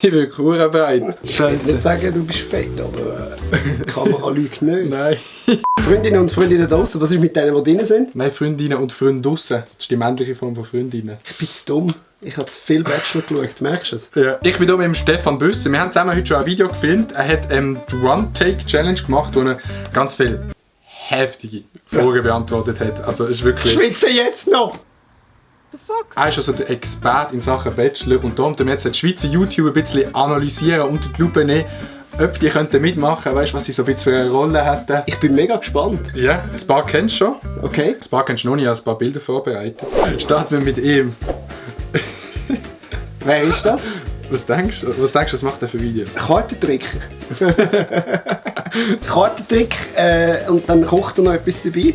Ich bin bereit. Ich will nicht sagen, du bist fett, aber die Kamera lügt nicht. Nein. Freundinnen und Freunde draußen, was ist mit denen, die drin sind? Nein, Freundinnen und Freunde draussen. Das ist die männliche Form von Freundinnen. Ich bin zu dumm. Ich habe zu viel Bachelor geschaut, merkst du es? Ja. Ich bin hier mit dem Stefan Büsser. Wir haben zusammen heute schon ein Video gefilmt. Er hat die One-Take-Challenge gemacht, wo er ganz viele heftige Fragen beantwortet hat. Also es ist wirklich... Schwitze jetzt noch! Er ist also der Experte in Sachen Bachelor und darum wir jetzt die Schweizer YouTuber ein bisschen analysieren, unter die Lupe nehmen, ob die mitmachen könnten, weißt du, was sie so ein bisschen für eine Rolle hätten. Ich bin mega gespannt. Ja, ein paar kennst du schon. Okay. Ein paar kennst du noch nicht, ich habe ein paar Bilder vorbereitet. Starten wir mit ihm. Wer ist das? Was denkst du, was macht er für Video? Kartentrick. Kartentrick und dann kocht er noch etwas dabei.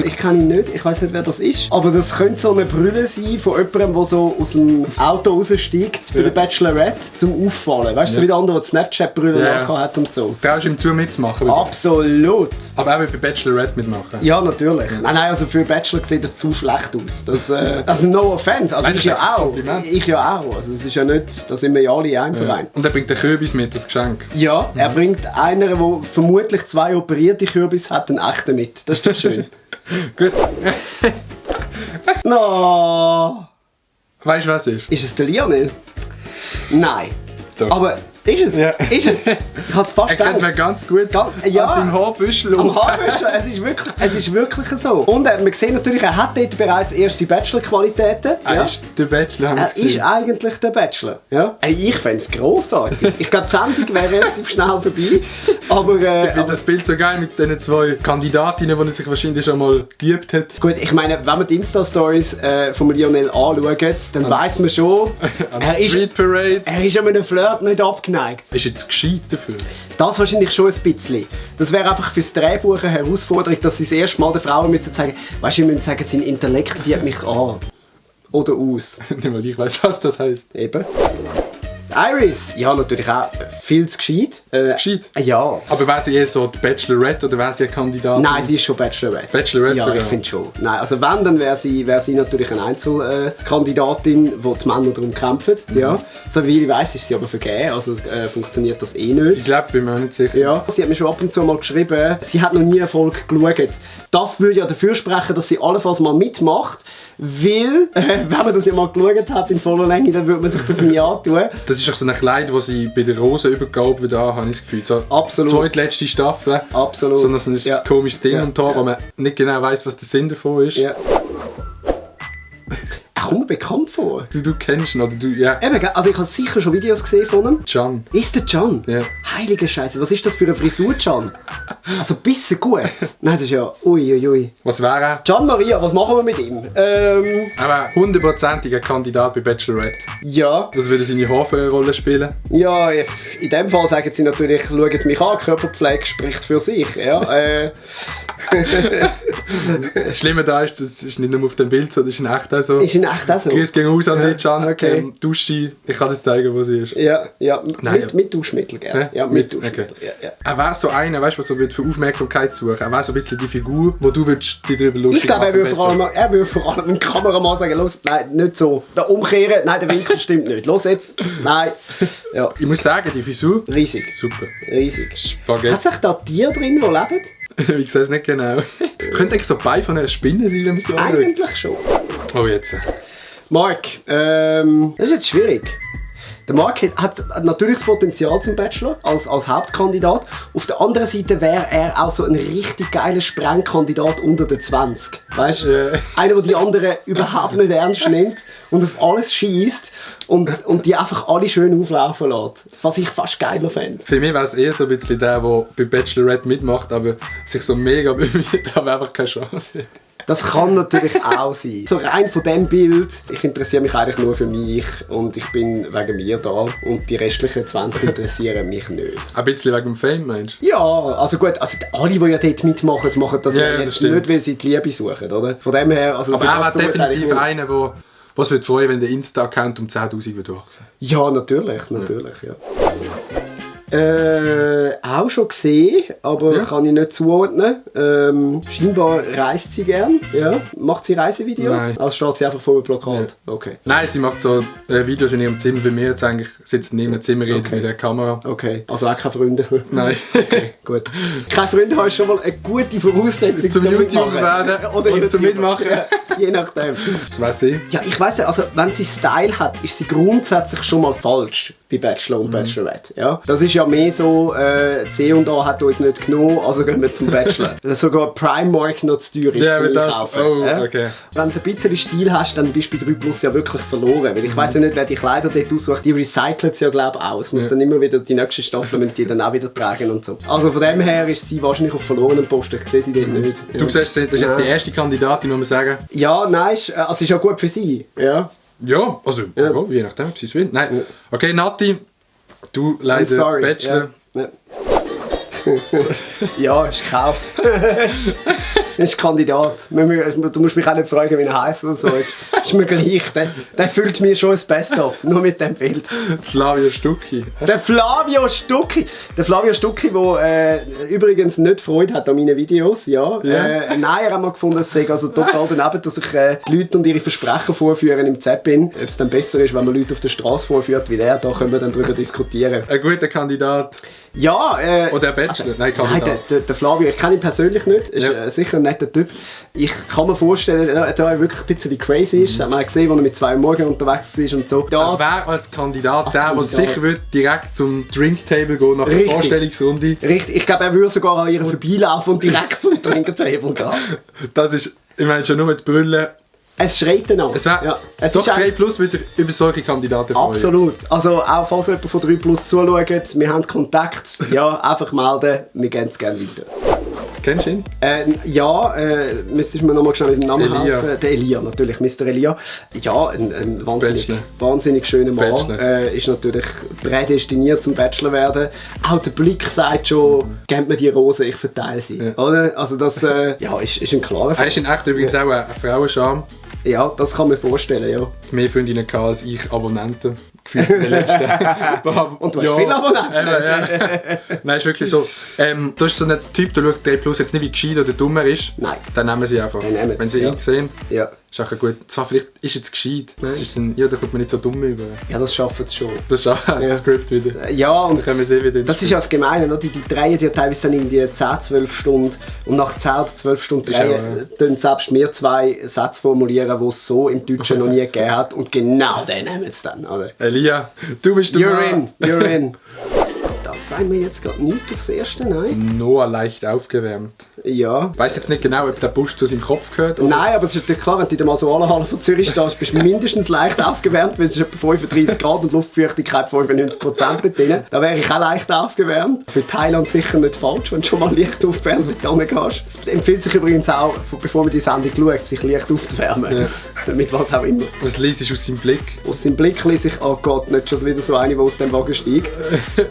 Ich kenne ihn nicht, ich weiß nicht, wer das ist. Aber das könnte so eine Brille sein von jemandem, der so aus dem Auto raussteigt bei der Bachelorette zum Auffallen. Weißt du, so wie der andere, der die Snapchat-Brille hat und so. Traust du ihm zu mitzumachen? Bitte? Absolut. Aber er will bei Bachelorette mitmachen? Ja, natürlich. Nein, also für Bachelor sieht er zu schlecht aus. Das, also no offense. Also ich ja auch. Ich ja auch. Also es ist ja nicht, da sind wir ja alle in einem Verein. Und er bringt den Kürbis mit, das Geschenk? Ja, er bringt einer, der vermutlich 2 operierte Kürbis hat, einen echten mit. Das ist doch schön. Gut. No. Weißt du, was es ist? Ist es der Lionel? Nein. Doch. Aber ist es? Ja. Ist es? Ich habe es fast Er kennt mich ganz gut ja. an seinem Haarbüschel. Am Haarbüschel, es ist wirklich so. Und wir sehen natürlich, er hat dort bereits erste Bachelor-Qualitäten. Er ist der Bachelor. Er ist eigentlich der Bachelor. Ja? Ich fände es grossartig. Ich glaube, die Sendung wäre relativ schnell vorbei. Aber, ich finde das Bild so geil mit diesen 2 Kandidatinnen, die er sich wahrscheinlich schon mal geübt hat. Gut, ich meine, wenn man die Insta-Stories von Lionel anschaut, dann weiss man schon, er ist an einem Flirt nicht abgeneigt. Ist jetzt gescheit dafür? Das wahrscheinlich schon ein bisschen. Das wäre einfach fürs Drehbuch eine Herausforderung, dass sie das erste Mal den Frauen müssen sagen, weißt du, sie müssen sagen, sein Intellekt zieht mich an. Oder aus. Nicht mal ich weiss, was das heisst. Eben. Iris, ja, natürlich auch viel zu gescheit. Zu gescheit? Ja. Aber wäre sie eher so die Bachelorette oder wäre sie eine Kandidatin? Nein, sie ist schon Bachelorette. Bachelorette ja, sogar? Ich finde schon. Nein, also wenn, dann wäre sie natürlich eine Einzelkandidatin, wo die Männer darum kämpfen. Ja. So wie ich weiss, ist sie aber vergeben, also funktioniert das eh nicht. Ich glaube, bin mir auch nicht sicher. Ja. Sie hat mir schon ab und zu mal geschrieben, sie hat noch nie Erfolg geschaut. Das würde ja dafür sprechen, dass sie allenfalls mal mitmacht, weil, wenn man das ja mal geschaut hat in voller Länge, dann würde man sich das nie antun. Das ist doch so ein Kleid, das sie bei der Rosenübergabe wieder an, habe ich das Gefühl. So Absolut. Zweitletzte Staffel. Absolut. Sondern so ein komisches Ding und da, wo man nicht genau weiss, was der Sinn davon ist. Ja. Er kommt mir bekannt vor. Du kennst ihn, oder du, ja. Eben, also ich habe sicher schon Videos gesehen von ihm. Can. Ist der Can? Ja. Heilige Scheiße, was ist das für eine Frisur, Can? Also ein bisschen gut. Nein, das ist ja ui. Was wäre er? Can Maria, was machen wir mit ihm? Aber 100%iger Kandidat bei Bachelorette. Ja. Was würde seine Haare für eine Rolle spielen? Ja, in dem Fall sagen sie natürlich, schaut mich an, Körperpflege spricht für sich. Ja, Das Schlimme da ist, das ist nicht nur auf dem Bild so, das ist in echt auch so. Ist in echt auch so? Grüß gehen aus an Ja, dich, Can. okay. Dusche, ich kann das zeigen, wo sie ist. Ja, Nein, mit Duschmittel, gell? Ja, mit Duschmittel. Okay. Ja. Er wäre so einer, weißt du, was so für Aufmerksamkeit suchen. Er wäre so ein bisschen die Figur, wo du dich darüber lustig Ich glaube, er machen würde vor allem dem Kameramann sagen, los, nein, nicht so. Da umkehren, nein, der Winkel stimmt nicht. Los jetzt, nein. Ja. Ich muss sagen, die Frisur, Riesig. super. Riesig. Spaghetti. Hat es da Tiere drin, die leben? Ich sehe es nicht genau. Könnte eigentlich so Bein von einer Spinne sein, wenn man so anschaut? Eigentlich schon. Oh, jetzt. Mark, das ist jetzt schwierig. Der Mark hat natürlich das Potenzial zum Bachelor als Hauptkandidat. Auf der anderen Seite wäre er auch so ein richtig geiler Sprengkandidat unter den 20. Weißt du? Einer, der die anderen überhaupt nicht ernst nimmt und auf alles schießt und die einfach alle schön auflaufen lässt. Was ich fast geiler fände. Für mich wäre es eher so ein bisschen der bei Bachelorette mitmacht, aber sich so mega bemüht, aber einfach keine Chance hat. Das kann natürlich auch sein. So rein von dem Bild, ich interessiere mich eigentlich nur für mich und ich bin wegen mir da und die restlichen 20 interessieren mich nicht. Ein bisschen wegen dem Fame, meinst du? Ja, also gut, also alle, die ja dort mitmachen, machen das Ja, ja das jetzt stimmt. nicht, weil sie die Liebe suchen, oder? Von dem her, also Aber für er das wäre verurteile ich definitiv nicht. einer, der was würde freuen, wenn der Insta-Account um 10'000 würde wachsen. Ja, natürlich, ja. Auch schon gesehen, aber Ja. kann ich nicht zuordnen. Scheinbar reist sie gern. Ja. Macht sie Reisevideos? Nein. Also steht sie einfach vor einem Plakat? Okay. Nein, sie macht so Videos in ihrem Zimmer. Bei mir jetzt eigentlich sitzt neben dem Zimmer Okay. mit der Kamera. Okay, also auch keine Freunde? Nein. Okay, gut. Keine Freunde hast schon mal eine gute Voraussetzung Zum YouTuber Mitmachen. werden Oder zum YouTuber. Mitmachen. Ja, je nachdem. Das weiss ich. Ja, ich weiss ja, also wenn sie Style hat, ist sie grundsätzlich schon mal falsch bei Bachelor und Bachelorette. Ja? Das ist ja mehr so, C&A hat uns nicht genommen, also gehen wir zum Bachelor. Sogar Primark noch zu teuer ist Ja, zum aber das- Einkaufen. oh, ja? okay. Wenn du ein bisschen Stil hast, dann bist du bei 3 Plus ja wirklich verloren. Weil ich weiss ja nicht, wer die Kleider dort aussucht, die recyceln sie ja glaube ich auch. Es muss dann immer wieder, die nächste Staffel müssen die dann auch wieder tragen und so. Also von dem her ist sie wahrscheinlich auf verlorenen Posten. Ich sehe sie dort nicht. Ja. Du siehst, das ist jetzt die erste Kandidatin, muss man sagen. Ja, nein, also ist ja gut für sie. Ja. Ja, also Ja. ja, je nachdem, ob sie es will. Nein. Okay, Nati, du I'm leider sorry. Bachelor. Ja. Ja, ist gekauft. Ist Kandidat. Du musst mich auch nicht fragen, wie er heisst oder so. Ist mir gleich. Der füllt mir schon das Best-of. Nur mit dem Bild. Flavio Stucki. Der Flavio Stucki. Der Flavio Stucki, der übrigens nicht Freude hat an meinen Videos. Ja. Ja. Nein, er hat mal gefunden, es sei also total daneben, dass ich die Leute und ihre Versprechen vorführen im Zeppin. Ob es dann besser ist, wenn man Leute auf der Straße vorführt wie der, da können wir dann darüber diskutieren. Ein guter Kandidat. Ja, Oder ein Bachelor. Nein, Nein, Kandidat. der Flavio, ich kenne ihn persönlich nicht, ist Ja. sicher ein netter Typ. Ich kann mir vorstellen, da er wirklich ein bisschen crazy ist, hat man gesehen, als er mit 2 Uhr morgens unterwegs ist und so. Er wäre als Kandidat Als der, der Kandidat. sicher wird direkt zum Drinktable gehen nach der Richtig. Vorstellungsrunde. Richtig, ich glaube, er würde sogar an ihr vorbeilaufen und direkt zum Trinkertable gehen. Das ist, ich meine schon nur mit Brüllen. Es schreit danach. Es wär, ja. Es doch ist 3 eigentlich- Plus würde sich über solche Kandidaten freuen. Absolut. Also auch falls jemand von 3 Plus zuschaut, wir haben Kontakt, ja, einfach melden, wir gehen es gerne weiter. Kennst du ihn? Müsstest du mir nochmal schnell mit dem Namen Elia. helfen? Der Elia, natürlich, Mr. Elia. Ja, ein Bachelor. wahnsinnig schöner Mann. Bachelor. Ist natürlich prädestiniert zum Bachelor werden. Auch der Blick sagt schon, gebt mir die Rose, ich verteile sie. Ja. Oder? Also das ist ein klarer Er Fall. ist in echt übrigens auch ein Frauenscham. Ja, das kann man vorstellen, ja. Mehr Freundinnen gehabt als ich Abonnenten. Gefühlt in den letzten paar Und du hast viele Abonnenten. Ja. Nein, ist wirklich so. Das ist so ein Typ, der schaut 3 Plus jetzt nicht wie gescheit oder dummer ist. Nein. Dann nehmen sie einfach. Dann nehmen Wenn sie, sie ja. ihn sehen, Ja, ist auch gut. Zwar vielleicht ist jetzt gescheit. Das ist dann, ja, da kommt man nicht so dumm über. ja das schaffen sie schon. Das ist auch ein Skript wieder. Ja, und Dann können wir sehen, wie den das ist ja das Gemeine, oder? Die drehen ja teilweise dann irgendwie 10-12 Stunden und nach 10 oder 12 Stunden Ist auch, drehen tun selbst wir 2 Sätze formulieren, die es so im Deutschen noch nie gegeben hat und genau den nehmen sie dann, oder? Elia, du bist der Mann. You're in. Das sagen wir jetzt gerade nicht aufs Erste, nein? Noah leicht aufgewärmt. Ja. Ich weiss jetzt nicht genau, ob der Busch zu seinem Kopf gehört. Oder? Nein, aber es ist natürlich klar, wenn du in der Masoalenhalle von Zürich stehst, bist du mindestens leicht aufgewärmt, weil es ist etwa 35 Grad und Luftfeuchtigkeit 95% dort drin. Da wäre ich auch leicht aufgewärmt. Für Thailand sicher nicht falsch, wenn du schon mal leicht aufgewärmt dort gehst. Es empfiehlt sich übrigens auch, bevor man die Sendung schaut, sich leicht aufzuwärmen. Ja. Mit was auch immer. Was liest du aus seinem Blick? Aus seinem Blick lese ich, oh Gott, nicht schon wieder so eine, die aus dem Wagen steigt.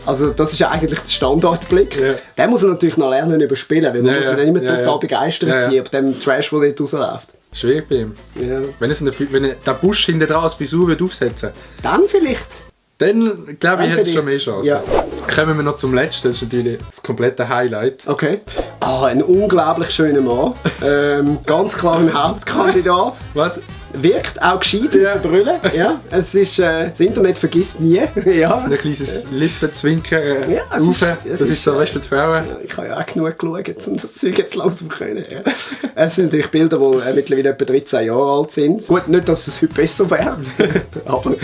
Also das ist eigentlich der Standardblick. Ja. Den muss er natürlich noch lernen überspielen, weil man Ja, muss ja. ihn dann immer Ja, total ja. begeistert Ja, ja. sein, ab dem Trash, der dort rausläuft. Schwierig bei ihm. Ja. Wenn er den Busch hinten dran als Frisur würde aufsetzen Dann vielleicht. dann glaube ich, Dann hätte es schon mehr vielleicht. Chancen. Ja. Kommen wir noch zum letzten, das ist natürlich das komplette Highlight. Okay. Ein unglaublich schöner Mann. Ganz klar ein Hauptkandidat. Was? Wirkt auch gescheit Ja. mit der Brille. Ja. Es ist, das Internet vergisst nie. Ja. Ein kleines Lippenzwinkern Ja, es rauf. ist- Das es ist so, weißt du, für die Frauen. Ich habe ja auch genug geschaut, um das Zeug jetzt langsam zu können. Ja. Es sind natürlich Bilder, die mittlerweile etwa 13 Jahre alt sind. Gut, nicht, dass es heute besser wäre, aber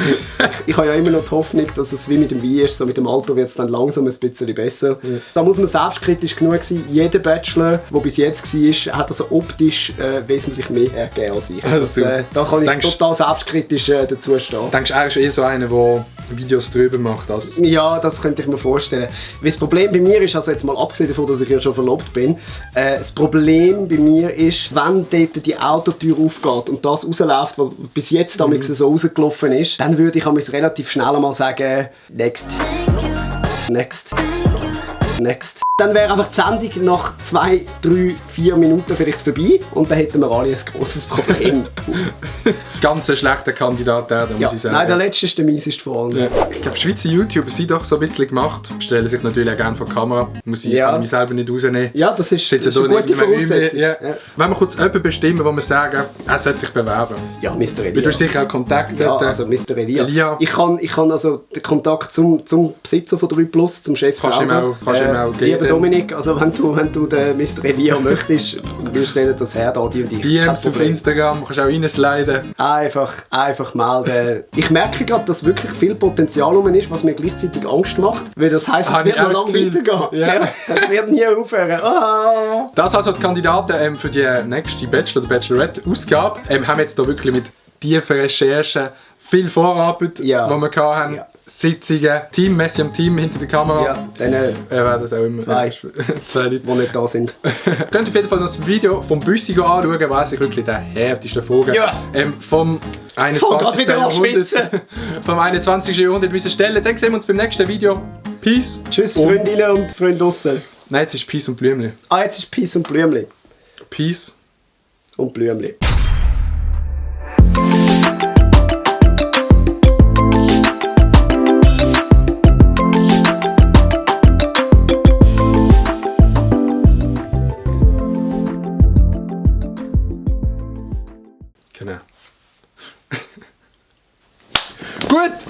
ich habe ja immer noch die Hoffnung, dass es wie mit dem Wein ist, so mit dem Alter wird es dann langsam ein bisschen besser. Ja. Da muss man selbstkritisch genug sein. Jeder Bachelor, der bis jetzt war, hat also optisch wesentlich mehr hergegeben als ich. Also, Da kann ich denkst- total selbstkritisch dazu stehen. Denkst du, er ist so einer, der Videos drüber macht? Als Ja, das könnte ich mir vorstellen. Weil das Problem bei mir ist, also jetzt mal abgesehen davon, dass ich ja schon verlobt bin, das Problem bei mir ist, wenn dort die Autotür aufgeht und das rausläuft, was bis jetzt damals so rausgelaufen ist, dann würde ich relativ schnell mal sagen, next, next, next. Dann wäre einfach die Sendung nach 2, 3, 4 Minuten vielleicht vorbei und dann hätten wir alle ein grosses Problem. Ganz ein schlechter Kandidat, der muss ich sagen. Nein, der letzte ist der mieseste von allen. Ja. Ich glaube, Schweizer YouTuber sind doch so ein bisschen gemacht. Stellen sich natürlich auch gerne vor die Kamera. Muss ich kann mich selber nicht rausnehmen. Ja, das ist Sitzen eine da gute nicht mehr Voraussetzung. Ja. Wenn wir kurz jemanden bestimmen, wo wir sagen, er sollte sich bewerben. Ja, Mr. Elia. Du hast sicher auch Kontakt. Ja, also Mr. Elia. Ich kann also den Kontakt zum Besitzer von 3+, zum Chef Kannst selber. Kannst ihm auch geben. Lieber Dominik, also wenn du den Mr. Elia möchtest, wir stellen das her, da die und die. DMs auf Instagram, kannst auch reinsliden. Einfach melden. Ich merke gerade, dass wirklich viel Potenzial rum ist, was mir gleichzeitig Angst macht. Weil das heisst, es wird noch lange weitergehen. Ja. Es wird nie aufhören. Ah. Das also die Kandidaten für die nächste Bachelor- oder Bachelorette-Ausgabe. Haben jetzt hier wirklich mit tiefen Recherchen viel Vorarbeit, die wir hatten. Ja. Sitzungen, Team, Messi am Team hinter der Kamera. Ja, dann wäre das auch immer. Zwei Leute, die nicht da sind. Könnt auf jeden Fall noch das Video vom Büssi anschauen, was ich wirklich der härteste Vogel vom 21. Jahrhundert. Vom 21. Jahrhundert müssen stellen. Dann sehen wir uns beim nächsten Video. Peace. Tschüss, Freundinnen und Freunde draussen. Nein, jetzt ist Peace und Blümli. Jetzt ist Peace und Blümli. Peace und Blümli. Genau. Gut!